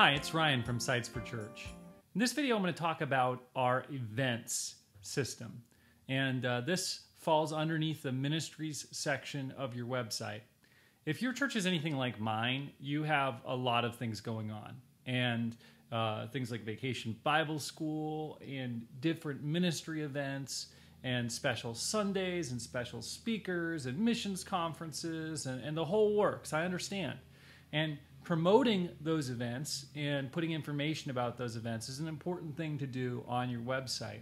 Hi, it's Ryan from Sites for Church. In this video, I'm going to talk about our events system. And this falls underneath the ministries section of your website. If your church is anything like mine, you have a lot of things going on. And things like Vacation Bible School and different ministry events and special Sundays and special speakers and missions conferences and the whole works. I understand. And promoting those events and putting information about those events is an important thing to do on your website.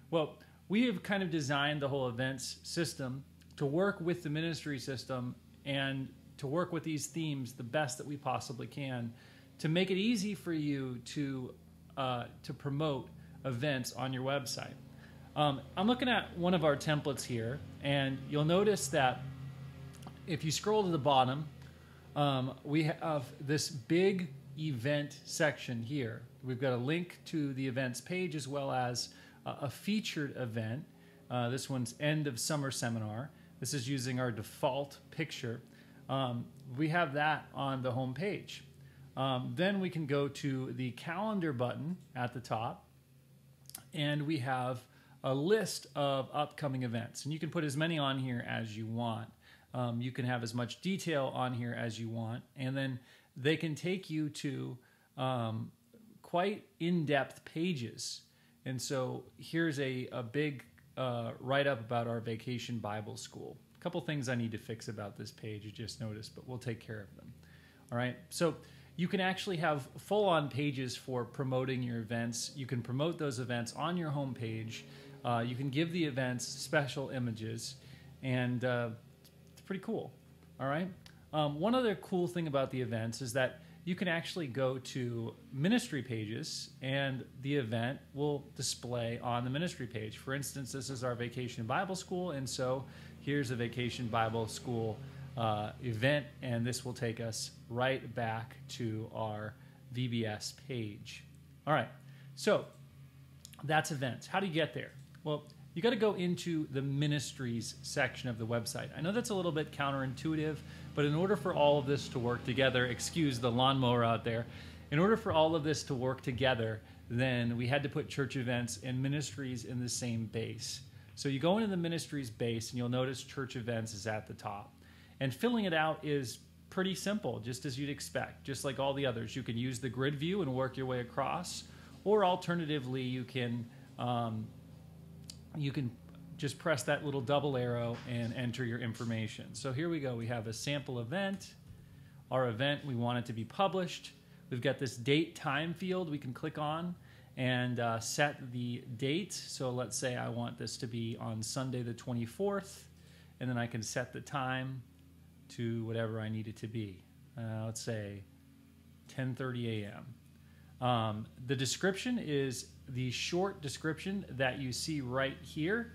Well, we have kind of designed the whole events system to work with the ministry system and to work with these themes the best that we possibly can to make it easy for you to promote events on your website. I'm looking at one of our templates here, and you'll notice that if you scroll to the bottom, we have this big event section here. We've got a link to the events page as well as a featured event. This one's End of Summer Seminar. This is using our default picture. We have that on the home page. Then we can go to the calendar button at the top, and we have a list of upcoming events. And you can put as many on here as you want. You can have as much detail on here as you want, and then they can take you to quite in-depth pages. And so here's a big write-up about our Vacation Bible School. A couple things I need to fix about this page, you just noticed, but we'll take care of them. All right, so you can actually have full-on pages for promoting your events. You can promote those events on your home page. You can give the events special images, and it's pretty cool. All right. One other cool thing about the events is that you can actually go to ministry pages, and the event will display on the ministry page. For instance, this is our Vacation Bible School, and so here's a Vacation Bible School event, and this will take us right back to our VBS page. All right, so that's events. How do you get there? Well, you got to go into the ministries section of the website. I know that's a little bit counterintuitive, but in order for all of this to work together, excuse the lawnmower out there, in order for all of this to work together, then we had to put church events and ministries in the same base. So you go into the ministries base, and you'll notice church events is at the top. And filling it out is pretty simple, just as you'd expect, just like all the others. You can use the grid view and work your way across, or alternatively, you can just press that little double arrow and enter your information. So here we go. We have a sample event. Our event, we want it to be published. We've got this date time field we can click on and set the date. So let's say I want this to be on Sunday the 24th, and then I can set the time to whatever I need it to be. Let's say 10:30 a.m. The description is the short description that you see right here.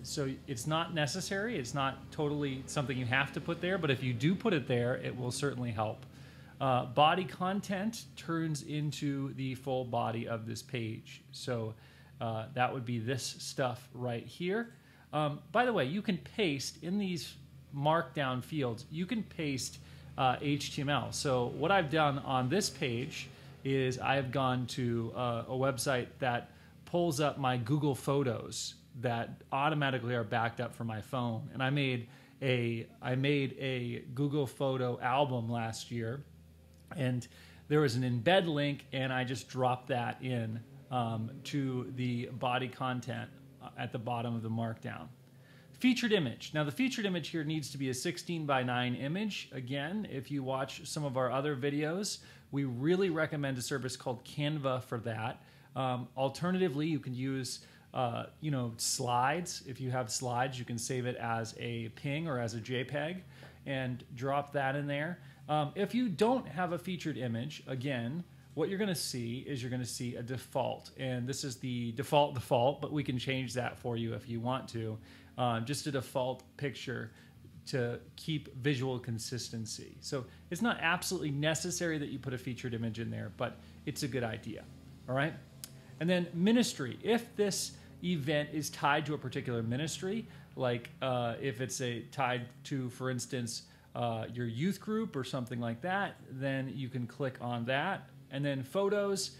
So it's not necessary. It's not totally something you have to put there, but if you do put it there, it will certainly help. Body content turns into the full body of this page. So that would be this stuff right here. By the way, you can paste in these markdown fields, you can paste HTML. So what I've done on this page is I've gone to a website that pulls up my Google Photos that automatically are backed up from my phone. And I made a Google Photo album last year, and there was an embed link, and I just dropped that in to the body content at the bottom of the markdown. Featured image. Now the featured image here needs to be a 16:9 image. Again, if you watch some of our other videos, we really recommend a service called Canva for that. Alternatively, you can use slides. If you have slides, you can save it as a PNG or as a JPEG and drop that in there. If you don't have a featured image, again, what you're going to see is you're going to see a default. And this is the default, but we can change that for you if you want to. Just a default picture to keep visual consistency. So it's not absolutely necessary that you put a featured image in there, but it's a good idea. All right? And then ministry. If this event is tied to a particular ministry, like if it's tied to, for instance, your youth group or something like that, then you can click on that. And then photos,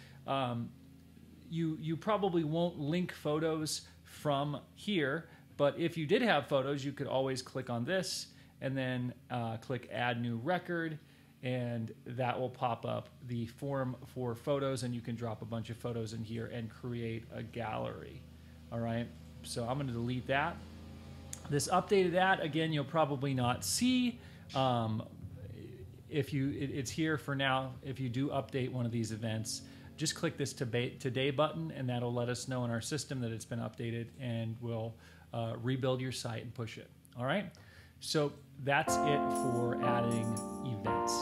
you probably won't link photos from here, but if you did have photos, you could always click on this and then click Add New Record, and that will pop up the form for photos, and you can drop a bunch of photos in here and create a gallery. All right, so I'm going to delete that. This updated ad, again, you'll probably not see. It's here for now. If you do update one of these events, just click this Today button, and that'll let us know in our system that it's been updated, and we'll rebuild your site and push it. All right, so that's it for adding events.